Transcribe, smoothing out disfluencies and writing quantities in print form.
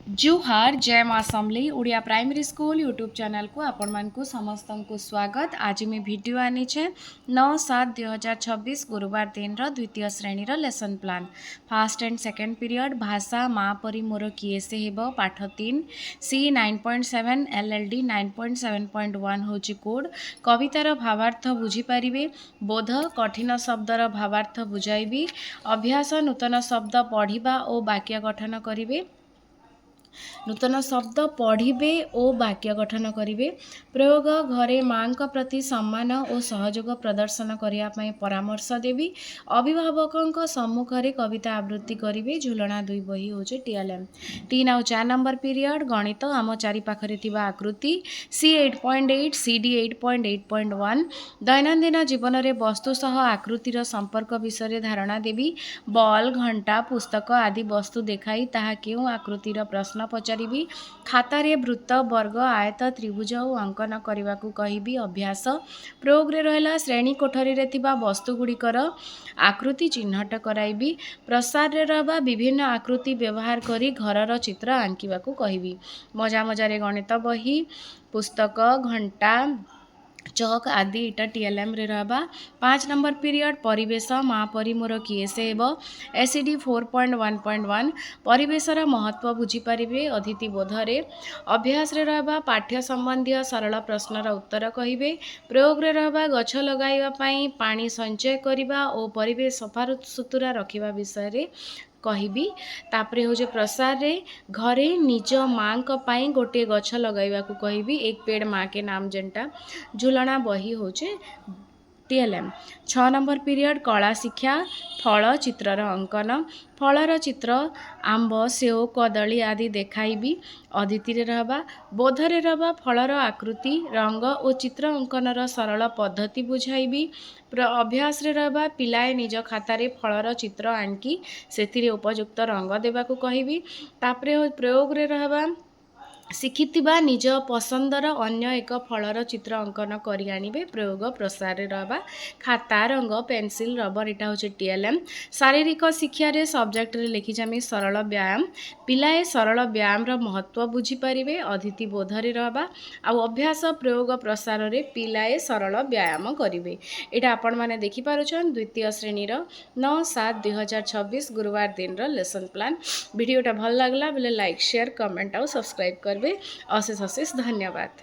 जुहार जय माँ Samalei Odia primary school YouTube channel को आपण मानकु समस्त को स्वागत। आज मैं वीडियो आनी छे 9/7/2026 गुरुवार दिन द्वितीय श्रेणी lesson plan fast and second period भाषा माँ परी मोर किए से हेब पाठ 3 सी 9.7 LLD 9.7.1 हूँ कोड कवितार भावार्थ बुझीपारे बोध कठिन शब्दर भावार्थ बुझाइबी अभ्यास नूतन शब्द पढ़ा और वाक्य गठन करेंगे नूतन शब्द पढ़े और वाक्य गठन करेंगे प्रयोग घरे माँ प्रति सम्मान और सहयोग प्रदर्शन करने परामर्श देवी अभिभावकों सम्मुखें कविता आवृत्ति करेंगे झुलना 2 बही हूँ TLM 3 और 4 नंबर पीरियड गणित आम चारिपाखे आकृति C8.8 CD 8.8.1 दैनंदिन जीवन में वस्तु सह आकृतिर संपर्क विषय धारणा देवी बॉल घंटा पुस्तक आदि वस्तु देखाई ताहा केउं आकृतिर प्रश्न पचारि खातारे वृत्त वर्ग आयत त्रिभुज और अंकन करने को कहिबी अभ्यास प्रयोग रे रहला श्रेणी कोठरी रे थिबा वस्तु गुड़िकर आकृति चिन्हट कराइबी प्रसार रे रहबा विभिन्न आकृति व्यवहार करी घरर चित्र आंकिबा को कहिबी मजा मजारे गणित बही पुस्तक घंटा चौक आदि इटा TLM रे रहबा 5 नंबर पीरियड परिवेश माँ परी मोर किए से हेब SCD 4.1.1 परिवेशर महत्व बुझीपारे अतिथि बोधरे अभ्यास रे रहबा पाठ्य संबंधी सरल प्रश्नर उत्तर कहिबे प्रयोग रे रहबा गछ लगाइबा पई पानी संचय करिबा और परिवेश सफा सुतुरा रखिबा विषय रे कहिबी तापरे हो प्रसार रे घरे निज माँ पाई गोटे गछ लगाइबा को कहिबी एक पेड़ माँ के नाम जेनटा झुलना बही होचे TLM 6 नंबर पीरियड कला शिक्षा फल चित्रर अंकन फलर चित्र आंब सेव कदली आदि देखाइबी अदिति रे रहबा बोधरे रहबा फलर आकृति रंग और चित्र अंकनर सरल पद्धति बुझाइबी अभ्यास रे रहबा पिलाए निज खातारे फलर चित्र आंकी सेथिरे उपयुक्त रंग देबा को कहिबी तापरे प्रयोग रे रहबा शिखिथिबा निज पसंदर अन्य एक फलर चित्र अंकन करि आनिबे प्रयोग प्रसार रे रहबा खाता रंग पेंसिल रबर इटा होचे TLM शारीरिक शिक्षा रे सब्जेक्ट रे लिखि जामी सरल व्यायाम पिलाए सरल व्यायाम रो महत्व बुझी परिबे अतिथि बोधरे रहबा आ अभ्यास प्रयोग प्रसार रे पिलाए सरल व्यायाम करिवे एटा आपण माने देखि पारुछन द्वितीय श्रेणी रो 9/7/2026 गुरुवार दिन रो लेसन प्लान वीडियोटा भल लागला बेले लाइक शेयर कमेंट और सब्सक्राइब कर अशेष अशेष धन्यवाद।